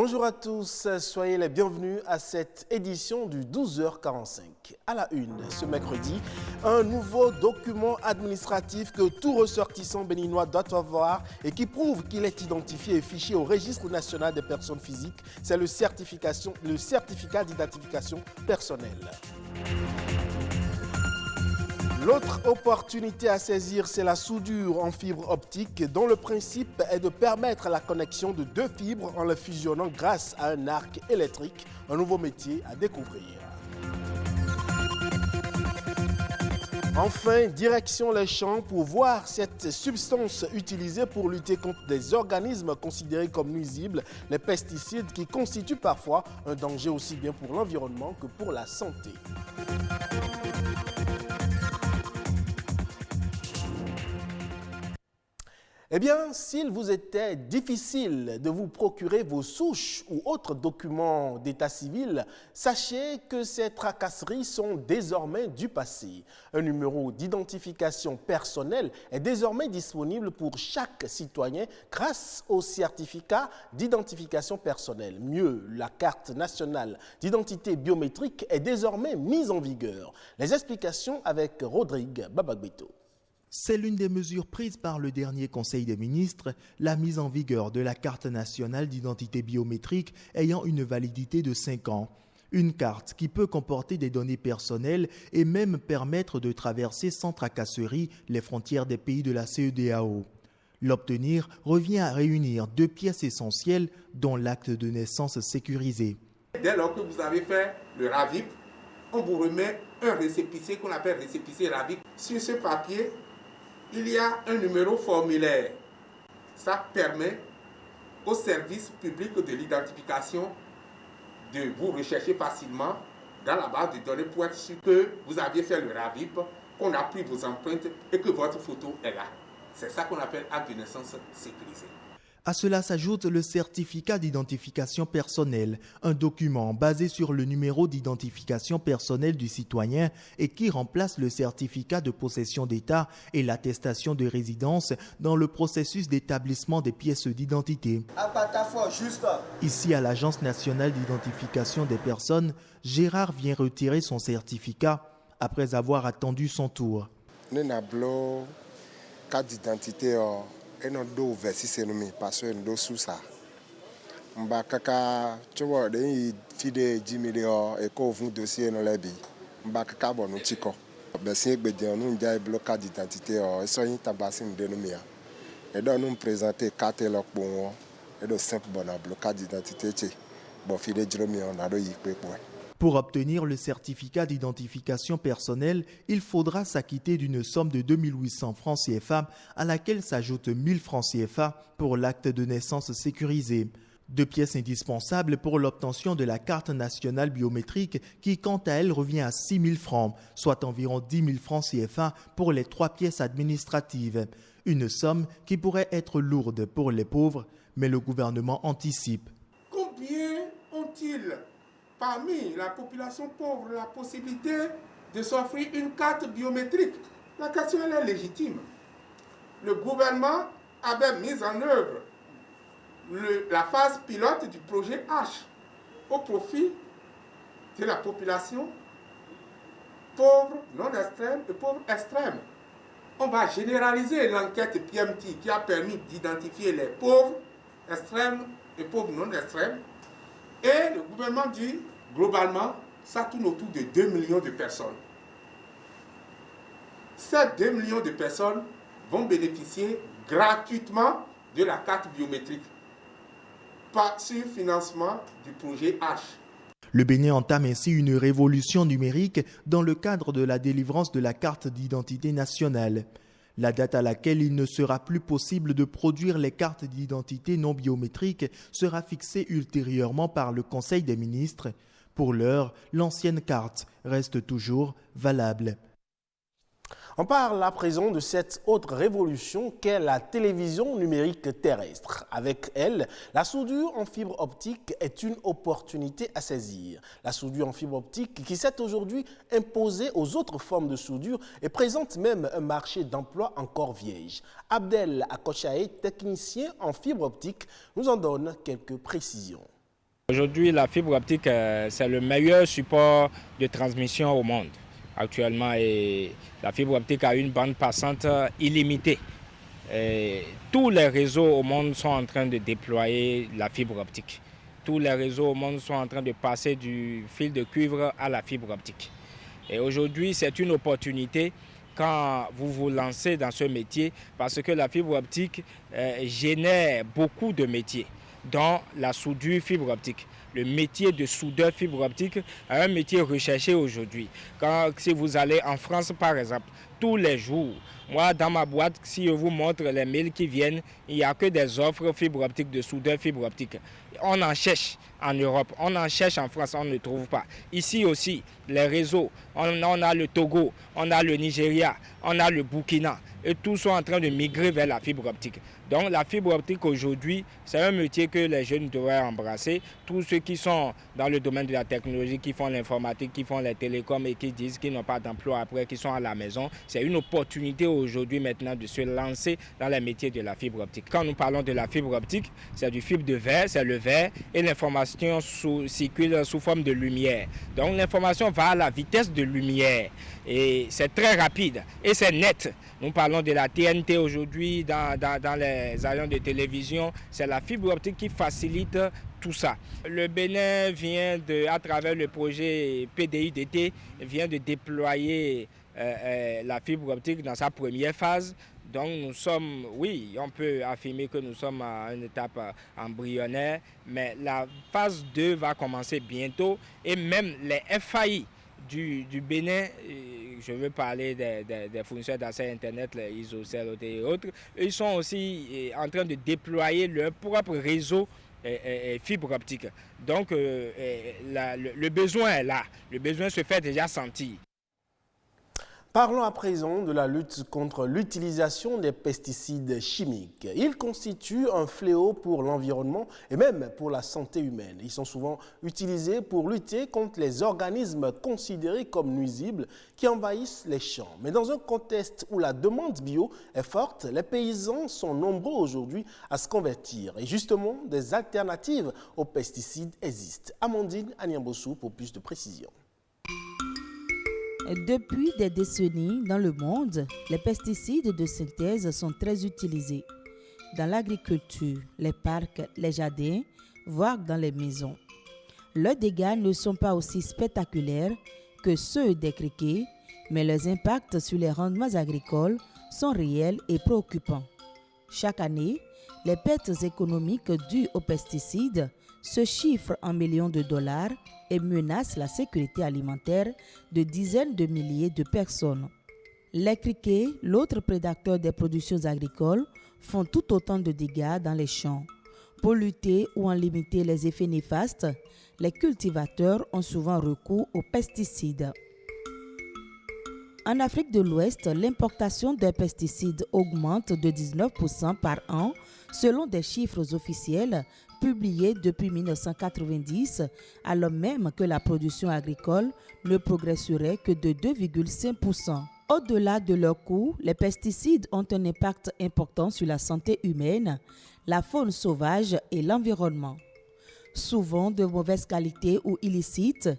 Bonjour à tous, soyez les bienvenus à cette édition du 12h45. À la une, ce mercredi, un nouveau document administratif que tout ressortissant béninois doit avoir et qui prouve qu'il est identifié et fiché au registre national des personnes physiques, c'est le certificat d'identification personnelle. L'autre opportunité à saisir, c'est la soudure en fibre optique dont le principe est de permettre la connexion de deux fibres en les fusionnant grâce à un arc électrique, un nouveau métier à découvrir. Enfin, direction les champs pour voir cette substance utilisée pour lutter contre des organismes considérés comme nuisibles, les pesticides qui constituent parfois un danger aussi bien pour l'environnement que pour la santé. Eh bien, s'il vous était difficile de vous procurer vos souches ou autres documents d'état civil, sachez que ces tracasseries sont désormais du passé. Un numéro d'identification personnelle est désormais disponible pour chaque citoyen grâce au certificat d'identification personnelle. Mieux, la carte nationale d'identité biométrique est désormais mise en vigueur. Les explications avec Rodrigue Babagbeto. C'est l'une des mesures prises par le dernier Conseil des ministres, la mise en vigueur de la carte nationale d'identité biométrique ayant une validité de 5 ans. Une carte qui peut comporter des données personnelles et même permettre de traverser sans tracasserie les frontières des pays de la CEDEAO. L'obtenir revient à réunir 2 pièces essentielles dont l'acte de naissance sécurisé. Dès lors que vous avez fait le RAVIP, on vous remet un récépissé qu'on appelle récépissé RAVIP. Sur ce papier, il y a un numéro formulaire. Ça permet au service public de l'identification de vous rechercher facilement dans la base de données pour être sûr que vous aviez fait le RAVIP, qu'on a pris vos empreintes et que votre photo est là. C'est ça qu'on appelle acte de naissance sécurisé. À cela s'ajoute le certificat d'identification personnelle, un document basé sur le numéro d'identification personnelle du citoyen et qui remplace le certificat de possession d'État et l'attestation de résidence dans le processus d'établissement des pièces d'identité. Ici, à l'Agence nationale d'identification des personnes, Gérard vient retirer son certificat après avoir attendu son tour. Carte d'identité et non do versi nous parce que nous sous ça mba kaka tu vois des fide 10 millions et ko vous dossier no lebi mba kaka bonu tiko bersi gbede nous dia carte d'identité et so yin tabasi de nous mia et donc nous présenter carte loc bon et de simple bonable carte d'identité ti bon fide 10 millions na do yi pe point. Pour obtenir le certificat d'identification personnelle, il faudra s'acquitter d'une somme de 2800 francs CFA à laquelle s'ajoutent 1000 francs CFA pour l'acte de naissance sécurisé. 2 pièces indispensables pour l'obtention de la carte nationale biométrique qui, quant à elle, revient à 6 000 francs, soit environ 10 000 francs CFA pour les 3 pièces administratives. Une somme qui pourrait être lourde pour les pauvres, mais le gouvernement anticipe. Combien ont-ils parmi la population pauvre la possibilité de s'offrir une carte biométrique? La question est légitime. Le gouvernement avait mis en œuvre la phase pilote du projet H au profit de la population pauvre, non extrême et pauvre extrême. On va généraliser l'enquête PMT qui a permis d'identifier les pauvres extrêmes et pauvres non extrêmes. Et le gouvernement dit, globalement, ça tourne autour de 2 millions de personnes. Ces 2 millions de personnes vont bénéficier gratuitement de la carte biométrique, pas sur financement du projet H. Le Bénin entame ainsi une révolution numérique dans le cadre de la délivrance de la carte d'identité nationale. La date à laquelle il ne sera plus possible de produire les cartes d'identité non biométriques sera fixée ultérieurement par le Conseil des ministres. Pour l'heure, l'ancienne carte reste toujours valable. On parle à présent de cette autre révolution qu'est la télévision numérique terrestre. Avec elle, la soudure en fibre optique est une opportunité à saisir. La soudure en fibre optique qui s'est aujourd'hui imposée aux autres formes de soudure et présente même un marché d'emploi encore vierge. Abdel Akochae, technicien en fibre optique, nous en donne quelques précisions. Aujourd'hui, la fibre optique, c'est le meilleur support de transmission au monde actuellement. Et la fibre optique a une bande passante illimitée. Et tous les réseaux au monde sont en train de déployer la fibre optique. Tous les réseaux au monde sont en train de passer du fil de cuivre à la fibre optique. Et aujourd'hui, c'est une opportunité quand vous vous lancez dans ce métier parce que la fibre optique génère beaucoup de métiers, dont la soudure fibre optique. Le métier de soudeur fibre optique est un métier recherché aujourd'hui. Si vous allez en France, par exemple, tous les jours, moi, dans ma boîte, si je vous montre les mails qui viennent, il n'y a que des offres fibre optique, de soudeur fibre optique. On en cherche en Europe, on en cherche en France, on ne trouve pas. Ici aussi, les réseaux, on a le Togo, on a le Nigeria, on a le Burkina, et tous sont en train de migrer vers la fibre optique. Donc la fibre optique aujourd'hui, c'est un métier que les jeunes devraient embrasser. Tous ceux qui sont dans le domaine de la technologie, qui font l'informatique, qui font les télécoms et qui disent qu'ils n'ont pas d'emploi après, qui sont à la maison, c'est une opportunité aujourd'hui maintenant de se lancer dans les métiers de la fibre optique. Quand nous parlons de la fibre optique, c'est du fibre de verre, c'est le verre et l'information circule sous forme de lumière. Donc l'information va à la vitesse de lumière et c'est très rapide et c'est net. Nous parlons de la TNT aujourd'hui dans les avions de télévision. C'est la fibre optique qui facilite tout ça. Le Bénin vient à travers le projet PDI-DT, vient de déployer la fibre optique dans sa première phase. Donc nous sommes, oui, on peut affirmer que nous sommes à une étape embryonnaire, mais la phase 2 va commencer bientôt et même les FAI du Bénin, je veux parler des fournisseurs d'accès Internet, les ISOCEL et autres, ils sont aussi en train de déployer leur propre réseau fibre optique. Donc le besoin est là, le besoin se fait déjà sentir. Parlons à présent de la lutte contre l'utilisation des pesticides chimiques. Ils constituent un fléau pour l'environnement et même pour la santé humaine. Ils sont souvent utilisés pour lutter contre les organismes considérés comme nuisibles qui envahissent les champs. Mais dans un contexte où la demande bio est forte, les paysans sont nombreux aujourd'hui à se convertir. Et justement, des alternatives aux pesticides existent. Amandine Aniambossou pour plus de précisions. Depuis des décennies, dans le monde, les pesticides de synthèse sont très utilisés. Dans l'agriculture, les parcs, les jardins, voire dans les maisons. Leurs dégâts ne sont pas aussi spectaculaires que ceux des criquets, mais leurs impacts sur les rendements agricoles sont réels et préoccupants. Chaque année, les pertes économiques dues aux pesticides se chiffrent en millions de dollars et menacent la sécurité alimentaire de dizaines de milliers de personnes. Les criquets, l'autre prédateur des productions agricoles, font tout autant de dégâts dans les champs. Pour lutter ou en limiter les effets néfastes, les cultivateurs ont souvent recours aux pesticides. En Afrique de l'Ouest, l'importation de pesticides augmente de 19% par an selon des chiffres officiels publiés depuis 1990, alors même que la production agricole ne progresserait que de 2,5%. Au-delà de leur coût, les pesticides ont un impact important sur la santé humaine, la faune sauvage et l'environnement. Souvent de mauvaise qualité ou illicites,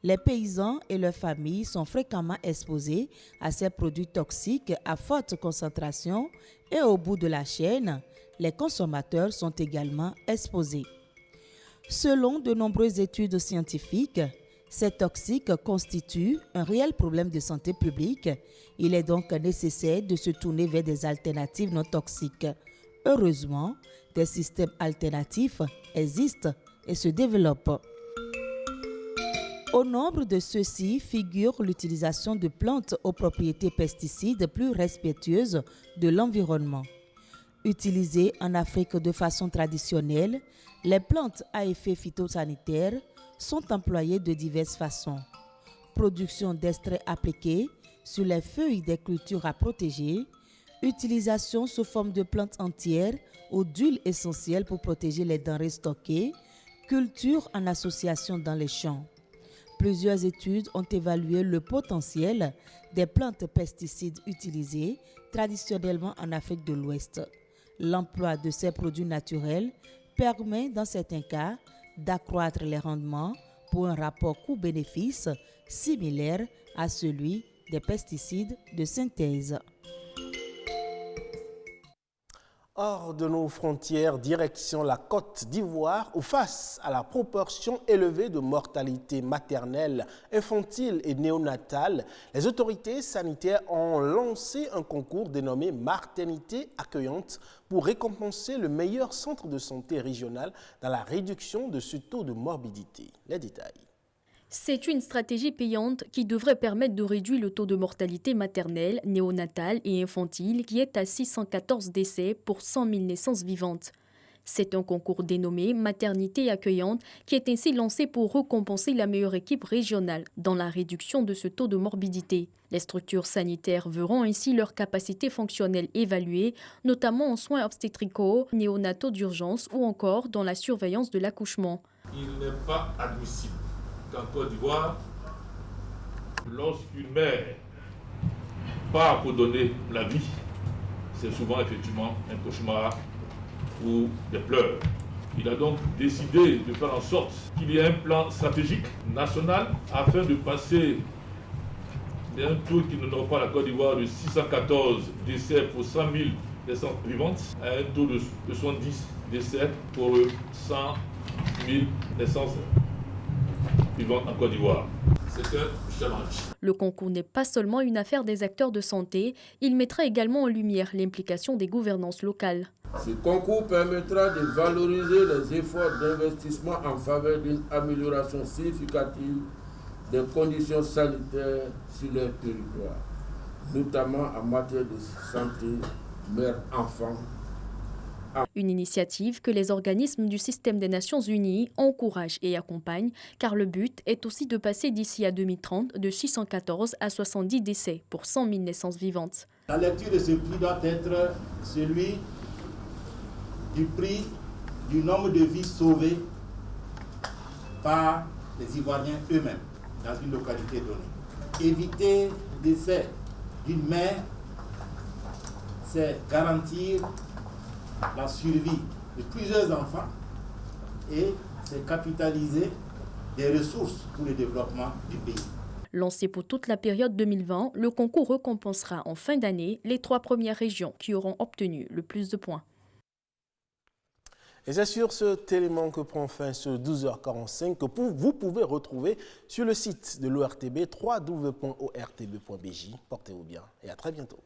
les paysans et leurs familles sont fréquemment exposés à ces produits toxiques à forte concentration et au bout de la chaîne, les consommateurs sont également exposés. Selon de nombreuses études scientifiques, ces toxiques constituent un réel problème de santé publique. Il est donc nécessaire de se tourner vers des alternatives non toxiques. Heureusement, des systèmes alternatifs existent et se développent. Au nombre de ceux-ci figure l'utilisation de plantes aux propriétés pesticides plus respectueuses de l'environnement. Utilisées en Afrique de façon traditionnelle, les plantes à effet phytosanitaire sont employées de diverses façons. Production d'extraits appliqués sur les feuilles des cultures à protéger, utilisation sous forme de plantes entières ou d'huile essentielle pour protéger les denrées stockées, culture en association dans les champs. Plusieurs études ont évalué le potentiel des plantes pesticides utilisées traditionnellement en Afrique de l'Ouest. L'emploi de ces produits naturels permet, dans certains cas, d'accroître les rendements pour un rapport coût-bénéfice similaire à celui des pesticides de synthèse. Hors de nos frontières, direction la Côte d'Ivoire, où face à la proportion élevée de mortalité maternelle, infantile et néonatale, les autorités sanitaires ont lancé un concours dénommé Maternité accueillante pour récompenser le meilleur centre de santé régional dans la réduction de ce taux de morbidité. Les détails. C'est une stratégie payante qui devrait permettre de réduire le taux de mortalité maternelle, néonatale et infantile qui est à 614 décès pour 100 000 naissances vivantes. C'est un concours dénommé Maternité accueillante qui est ainsi lancé pour récompenser la meilleure équipe régionale dans la réduction de ce taux de morbidité. Les structures sanitaires verront ainsi leur capacité fonctionnelle évaluée, notamment en soins obstétricaux, néonataux d'urgence ou encore dans la surveillance de l'accouchement. Il n'est pas admissible qu'en Côte d'Ivoire, lorsqu'une mère part pour donner la vie, c'est souvent effectivement un cauchemar ou des pleurs. Il a donc décidé de faire en sorte qu'il y ait un plan stratégique national afin de passer d'un taux qui n'honore pas la Côte d'Ivoire de 614 décès pour 100 000 naissances vivantes à un taux de 70 décès pour 100 000 naissances en Côte d'Ivoire. C'est un challenge. Le concours n'est pas seulement une affaire des acteurs de santé, il mettra également en lumière l'implication des gouvernances locales. Ce concours permettra de valoriser les efforts d'investissement en faveur d'une amélioration significative des conditions sanitaires sur leur territoire, notamment en matière de santé mère-enfant. Une initiative que les organismes du système des Nations Unies encouragent et accompagnent, car le but est aussi de passer d'ici à 2030 de 614 à 70 décès pour 100 000 naissances vivantes. La lecture de ce prix doit être celui du prix du nombre de vies sauvées par les Ivoiriens eux-mêmes dans une localité donnée. Éviter le décès d'une mère, c'est garantir la survie de plusieurs enfants et c'est capitaliser des ressources pour le développement du pays. Lancé pour toute la période 2020, le concours récompensera en fin d'année les 3 premières régions qui auront obtenu le plus de points. Et c'est sur cet élément que prend fin ce 12h45 que vous pouvez retrouver sur le site de l'ORTB, www.ortb.bj. Portez-vous bien et à très bientôt.